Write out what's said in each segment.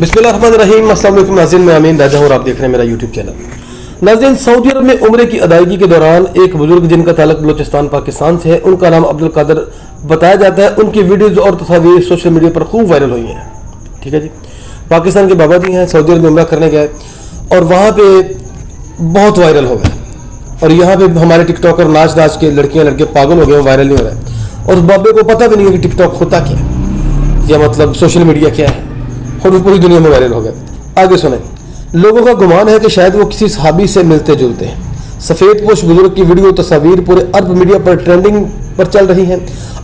बिस्मिल्लाहिर्रहमानिर्रहीम। अस्सलाम वालेकुम नाज़रीन, मैं अमीन राजा हूँ और आप देख रहे हैं मेरा यूट्यूब चैनल। नाज़रीन, सऊदी अरब में उम्रे की अदायगी के दौरान एक बुजुर्ग जिनका ताल्लुक बलूचिस्तान पाकिस्तान से है, उनका नाम अब्दुल कादर बताया जाता है। उनकी वीडियोज़ और तस्वीरें सोशल मीडिया पर खूब वायरल हुई हैं। ठीक है जी, पाकिस्तान के बाबा जी हैं, सऊदी अरब में उम्रा करने गए और वहाँ पर बहुत वायरल हो गए। और यहाँ पर हमारे टिकटॉकर नाच नाच के लड़कियाँ लड़के पागल हो गए, वायरल नहीं हो रहे। और उस बाबे को पता भी नहीं है कि टिकटॉक होता क्या है या मतलब सोशल मीडिया क्या है, और वो पूरी दुनिया में वायरल हो गए। आगे सुने। लोगों का गुमान है कि शायद वो किसी सहाबी से मिलते जुलते हैं। सफ़ेद पोश बुजुर्ग की वीडियो तस्वीर पूरे अरब मीडिया पर ट्रेंडिंग पर चल रही है।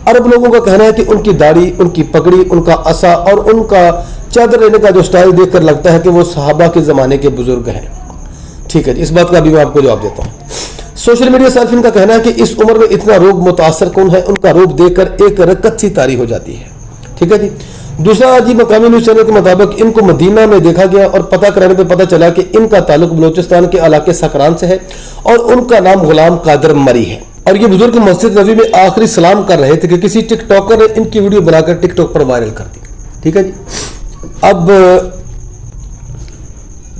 अरब लोगों का कहना है कि उनकी दाढ़ी, उनकी पगड़ी, उनका असा और उनका चादर लेने का जो स्टाइल देखकर लगता है कि वो सहाबा के ज़माने के बुजुर्ग हैं। ठीक है जी, इस बात का भी मैं आपको जवाब देता हूँ। सोशल मीडिया सार्फिन का कहना है कि इस उम्र में इतना रोग मुतासर कौन है, उनका रोग देखकर एक रकत सी तारी हो जाती है। ठीक है जी। दूसरा, आज मकामी न्यूज़ चैनल के मुताबिक इनको मदीना में देखा गया और पता कराने पर पता चला कि इनका ताल्लुक बलूचिस्तान के इलाके सकरान से है और उनका नाम गुलाम कादर मरी है। और ये बुजुर्ग मस्जिद नबी में आखिरी सलाम कर रहे थे कि किसी टिकटॉकर ने इनकी वीडियो बनाकर टिकटॉक पर वायरल कर दी। ठीक है जी। अब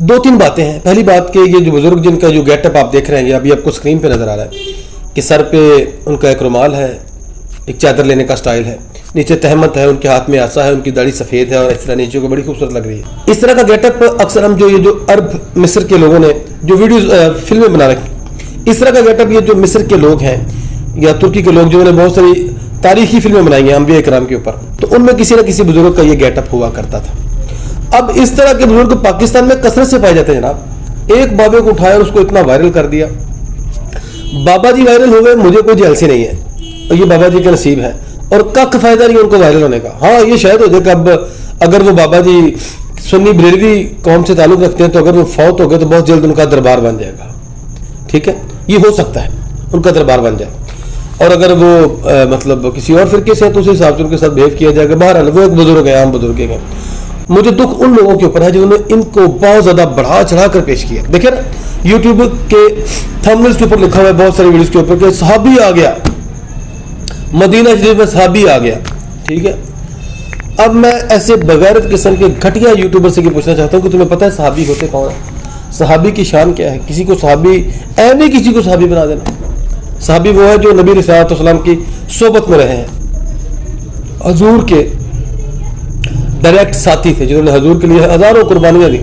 दो तीन बातें हैं। पहली बात कि ये जो बुजुर्ग जिनका जो गेटअप आप देख रहे हैं, अभी आपको स्क्रीन पे नजर आ रहा है कि सर पे उनका एक रुमाल है, एक चादर लेने का स्टाइल है, नीचे तहमत है, उनके हाथ में आसा है, उनकी दाढ़ी सफ़ेद है और इस तरह नीचे को बड़ी खूबसूरत लग रही है। इस तरह का गेटअप अक्सर हम जो ये जो अरब मिस्र के लोगों ने जो वीडियो फिल्में बना रखी, इस तरह का गेटअप ये जो मिस्र के लोग हैं या तुर्की के लोग जिन्होंने बहुत सारी तारीखी फिल्में बनाई हैं अंबिया इकराम के ऊपर, तो उनमें किसी न किसी बुजुर्ग का ये गेटअप हुआ करता था। अब इस तरह के बुजुर्ग पाकिस्तान में कसरत से पाए जाते हैं जनाब। एक बाबे को उठाया और उसको इतना वायरल कर दिया, बाबा जी वायरल हो गए, मुझे कोई जेलसी नहीं है और ये बाबा जी का नसीब है और कख फायदा नहीं उनको वायरल होने का। हाँ, ये शायद हो जाए कि अब अगर वो बाबा जी सुन्नी बरेलवी कौम से ताल्लुक रखते हैं तो अगर वो फौत हो गए तो बहुत जल्द उनका दरबार बन जाएगा। ठीक है, ये हो सकता है उनका दरबार बन जाए। और अगर वो मतलब किसी और फिरके से तो उस हिसाब से उनके साथ बिहेव किया जाएगा। बहरहाल वो एक बुजुर्ग है, आम बुजुर्ग है। मुझे दुख उन लोगों के ऊपर है जिन्होंने इनको बहुत ज्यादा बढ़ा चढ़ा कर पेश किया। देखिए ना, यूट्यूब के थंबनेल्स के ऊपर लिखा हुआ है बहुत सारी वीडियोस के ऊपर कि सहाबी आ गया, मदीना शरीफ में सहाबी आ गया। ठीक है, अब मैं ऐसे बगैरत किस्म के घटिया यूट्यूबर से पूछना चाहता हूँ कि तुम्हें पता है सहाबी होते कौन है? सहाबी की शान क्या है? किसी को सहाबी ऐसे किसी को सहाबी बना देना। सहाबी वो है जो नबी रिसालत वस्सलाम की सोबत में रहे हैं, हजूर के डायरेक्ट साथी थे, जिन्होंने हजूर के लिए हजारों कुर्बानियां दी,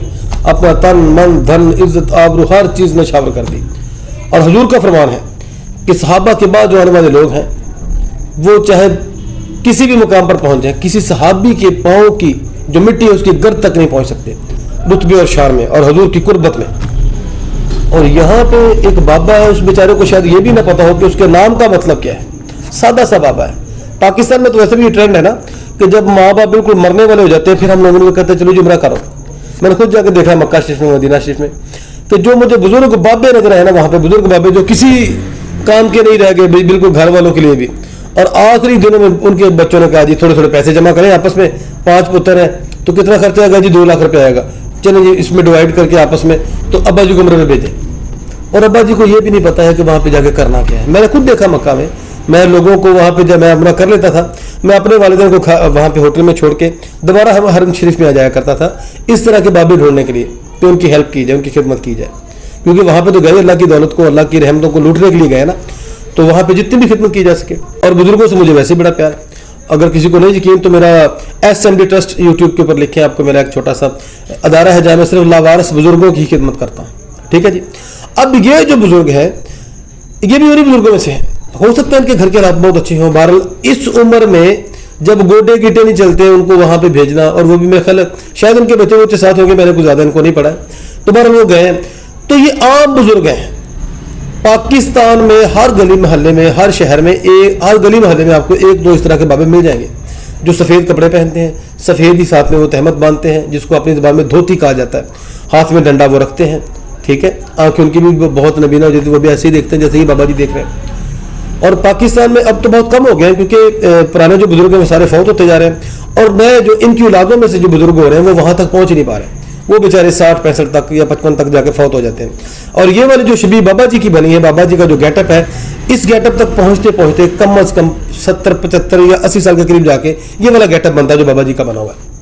अपना तन मन धन इज्जत आबरू हर चीज नशावर कर दी। और हजूर का फरमान है कि सहाबा के बाद जो आने वाले लोग हैं वो चाहे किसी भी मुकाम पर पहुंच जाए, किसी सहाबी के पांव की जो मिट्टी है उसकी गर्द तक नहीं पहुंच सकते रुतबे और शान में और हजूर की कुर्बत में। और यहाँ पे एक बाबा है, उस बेचारे को शायद ये भी ना पता हो कि उसके नाम का मतलब क्या है। सादा सा बाबा है। पाकिस्तान में तो वैसे भी ये ट्रेंड है ना कि जब माँ बाप बिल्कुल मरने वाले हो जाते हैं फिर हम लोगों को कहते हैं चलो जुमरा करो। मैंने खुद जाकर देखा मक्का शरीफ में, मदीना शरीफ में, तो जो मुझे बुजुर्ग बाबे नजर आए ना वहाँ पे, बुजुर्ग बाबे जो किसी काम के नहीं रह गए, बिल्कुल घर वालों के लिए भी। और आखिरी दिनों में उनके बच्चों ने कहा जी थोड़े थोड़े पैसे जमा करें, आपस में 5 पुत्र हैं तो कितना खर्चा आएगा जी? 2 लाख रुपये आएगा, चलो जी इसमें डिवाइड करके आपस में, तो अब्बा जी को उम्र में भेजे। और अब्बा जी को ये भी नहीं पता है कि वहाँ पे जाके करना क्या है। मैंने खुद देखा मक्का में, मैं लोगों को वहाँ पे जब मैं अपना कर लेता था, मैं अपने वालिदैन को वहाँ पे होटल में छोड़ के दोबारा हम हरम शरीफ में आ जाया करता था इस तरह के बाबे ढूंढने के लिए कि उनकी हेल्प की जाए, उनकी खिदमत की जाए। क्योंकि वहाँ पे तो गए अल्लाह की दौलत को, अल्लाह की रहमतों को लूटने के लिए गए ना, तो वहाँ पे जितनी भी खिदमत की जा सके। और बुजुर्गों से मुझे वैसे बड़ा प्यार। अगर किसी को नहीं यकीन तो मेरा SMD ट्रस्ट यूट्यूब के ऊपर लिखे, आपको मेरा एक छोटा सा अदारा है जहाँ मैं सिर्फ लावारिस बुजुर्गों की खिदमत करता हूँ। ठीक है जी। अब ये जो बुजुर्ग है ये भी उन्हीं बुजुर्गों में से है। हो सकता है इनके घर के हालात बहुत अच्छे हों। बहरहाल इस उम्र में जब गोडे गिटे नहीं चलते उनको वहां पे भेजना, और वो भी मेरे ख्याल शायद उनके बच्चे बच्चे साथ होंगे, मैंने कुछ ज्यादा इनको नहीं पढ़ा है, तो बहरहाल वो गए। तो ये आम बुजुर्ग हैं पाकिस्तान में, हर गली मोहल्ले में, हर शहर में, हर गली मोहल्ले में आपको 1-2 इस तरह के बाबे मिल जाएंगे जो सफेद कपड़े पहनते हैं, सफेद ही साथ में वो तहमत बांधते हैं जिसको अपनी जुबान में धोती कहा जाता है, हाथ में डंडा वो रखते हैं। ठीक है, आंखें उनकी भी बहुत नबीना हो जाती है, वो भी ऐसे ही देखते हैं जैसे ही बाबा जी देख रहे हैं। और पाकिस्तान में अब तो बहुत कम हो गए हैं क्योंकि पुराने जो बुजुर्ग हैं वो सारे फौत होते जा रहे हैं और नए जो इनकी औलादों में से जो बुजुर्ग हो रहे हैं वो वहां तक पहुंच नहीं पा रहे। वो बेचारे 60-65 तक या 55 तक जाके फौत हो जाते हैं। और ये वाली जो शबीह बाबा जी की बनी है, बाबा जी का जो गेटअप है, इस गेटअप तक पहुंचते पहुंचते कम अज कम 70, 75 या 80 साल के करीब जाके ये वाला गेटअप बनता है जो बाबा जी का बना हुआ है।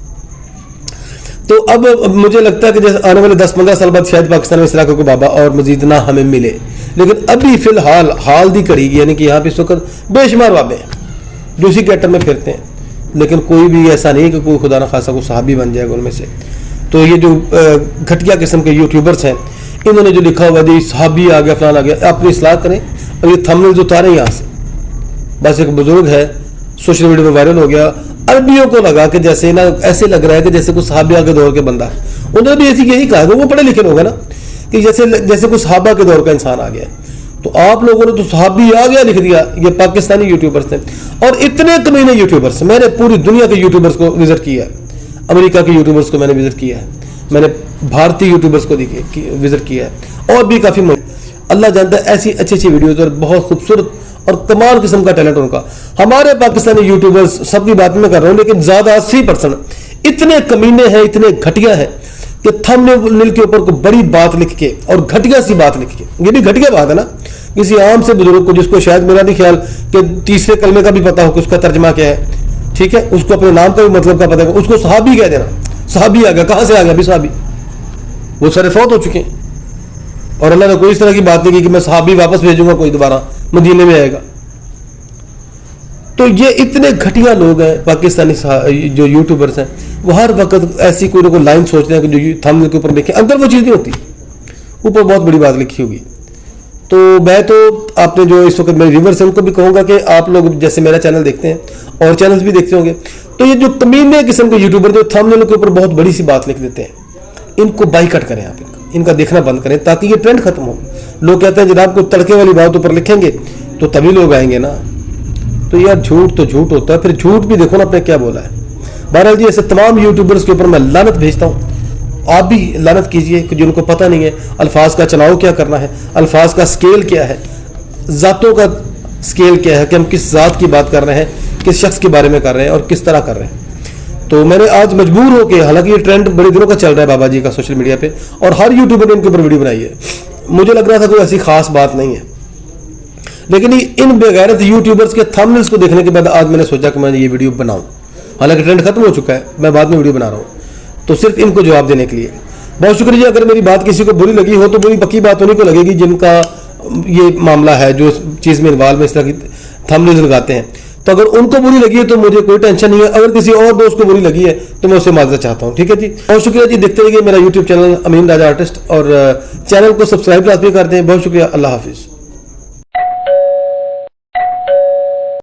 تو اب مجھے لگتا ہے کہ جیسے آنے والے 10-15 سال بعد شاید پاکستان میں اس طرح کا کوئی بابا اور مزید نہ ہمیں ملے، لیکن ابھی فی الحال حال دی کڑی یعنی کہ یہاں پہ اس وقت بے شمار بابے ہیں جو اسی کیٹر میں پھرتے ہیں، لیکن کوئی بھی ایسا نہیں کہ کوئی خدا نہ خاصا کوئی صحابی بن جائے گا ان میں سے۔ تو یہ جو گھٹیا قسم کے یوٹیوبرز ہیں انہوں نے جو لکھا ہوا ہے صحابی آ گیا فلان آ گیا، اپنی اصلاح کریں اور یہ تھمبنیلز اتاریں یہاں سے۔ بس ایک بزرگ ہے سوشل میڈیا پہ وائرل ہو گیا، عربیوں کو لگا کہ جیسے نا ایسے لگ رہا ہے کہ جیسے کوئی صحابہ کے دور کے بندہ ہے، انہوں نے بھی ایسی یہی کہا کہ وہ پڑھے لکھے لوگ ہیں نا کہ جیسے کوئی صحابہ کے دور کا انسان آ گیا ہے۔ تو آپ لوگوں نے تو صحابی آ گیا لکھ دیا، یہ پاکستانی یوٹیوبرس تھے اور اتنے کمینے یوٹیوبرس، میں نے پوری دنیا کے یوٹیوبرس کو وزٹ کیا ہے، امریکہ کے یوٹیوبرس کو میں نے وزٹ کیا ہے، میں نے بھارتی یوٹیوبرس کو وزٹ کیا ہے اور بھی کافی اللہ جانتا ہے ایسی اچھی اچھی ویڈیوز اور بہت خوبصورت اور کمال قسم کا ٹیلنٹ ان کا۔ ہمارے پاکستانی یوٹیوبرز سب کی بات میں کر رہا ہوں لیکن زیادہ 80% اتنے کمینے ہیں، اتنے گھٹیا ہیں کہ تھمبنیل کے اوپر کوئی بڑی بات لکھ کے اور گھٹیا سی بات لکھ کے، یہ بھی گھٹیا بات ہے نا، کسی عام سے بزرگ کو جس کو شاید میرا نہیں خیال کہ تیسرے کلمے کا بھی پتا ہو کہ اس کا ترجمہ کیا ہے، ٹھیک ہے، اس کو اپنے نام کا بھی مطلب کا پتا ہے، اس کو صحابی کہہ دینا، صحابی آ گیا، کہاں سے آ گیا بھی صحابی؟ وہ سارے فوت ہو چکے ہیں اور اللہ نے کوئی اس طرح کی بات نہیں کی کہ میں صحابی واپس بھیجوں گا کوئی دوبارہ مدینے میں آئے گا۔ تو یہ اتنے گھٹیا لوگ ہیں پاکستانی جو یوٹیوبرز ہیں، وہ ہر وقت ایسی کوئی نہ کوئی لائن سوچتے ہیں کہ جو تھمبنیل کے اوپر لکھیں، اندر وہ چیز نہیں ہوتی، اوپر بہت بڑی بات لکھی ہوگی۔ تو میں تو آپ نے جو اس وقت میرے ویورز ہیں ان کو بھی کہوں گا کہ آپ لوگ جیسے میرا چینل دیکھتے ہیں اور چینلز بھی دیکھتے ہوں گے، تو یہ جو کمینے قسم کے یوٹیوبر جو تھمبنیل کے اوپر بہت بڑی سی بات لکھ دیتے ہیں، ان کو بائیکاٹ کریں، آپ ان کا دیکھنا بند کریں تاکہ یہ ٹرینڈ ختم ہو۔ لوگ کہتے ہیں جناب کو تڑکے والی بات اوپر لکھیں گے تو تبھی لوگ آئیں گے نا، تو یار جھوٹ تو جھوٹ ہوتا ہے، پھر جھوٹ بھی دیکھو نا آپ نے کیا بولا ہے۔ بہرحال جی ایسے تمام یوٹیوبرز کے اوپر میں لعنت بھیجتا ہوں، آپ بھی لعنت کیجئے کہ جن کو پتہ نہیں ہے الفاظ کا چناؤ کیا کرنا ہے، الفاظ کا سکیل کیا ہے، ذاتوں کا سکیل کیا ہے کہ ہم کس ذات کی بات کر رہے ہیں، کس شخص کے بارے میں کر رہے ہیں اور کس طرح کر رہے ہیں۔ تو میں نے آج مجبور ہو کے، حالانکہ یہ ٹرینڈ بڑے دنوں کا چل رہا ہے بابا جی کا سوشل میڈیا پہ اور ہر یوٹیوبر نے ان کے اوپر ویڈیو بنائی ہے، مجھے لگ رہا تھا کوئی ایسی خاص بات نہیں ہے، لیکن ان بغیرت یوٹیوبرز کے تھمبنیلز کو دیکھنے کے بعد آج میں نے سوچا کہ میں یہ ویڈیو بناؤں، حالانکہ ٹرینڈ ختم ہو چکا ہے، میں بعد میں ویڈیو بنا رہا ہوں تو صرف ان کو جواب دینے کے لیے۔ بہت شکریہ، اگر میری بات کسی کو بری لگی ہو تو بری پکی بات انہیں کو لگے گی جن کا یہ معاملہ ہے، جو اس چیز میں انوالو میں اس طرح کی تھمبنیلز لگاتے ہیں، تو اگر ان کو بری لگی ہے تو مجھے کوئی ٹینشن نہیں ہے، اگر کسی اور دوست کو بری لگی ہے تو میں اسے معذرت چاہتا ہوں، ٹھیک ہے جی۔ بہت شکریہ جی، دیکھتے رہیے میرا یوٹیوب چینل امین راجہ آرٹسٹ اور چینل کو سبسکرائب لازمی کر دیں۔ بہت شکریہ، اللہ حافظ۔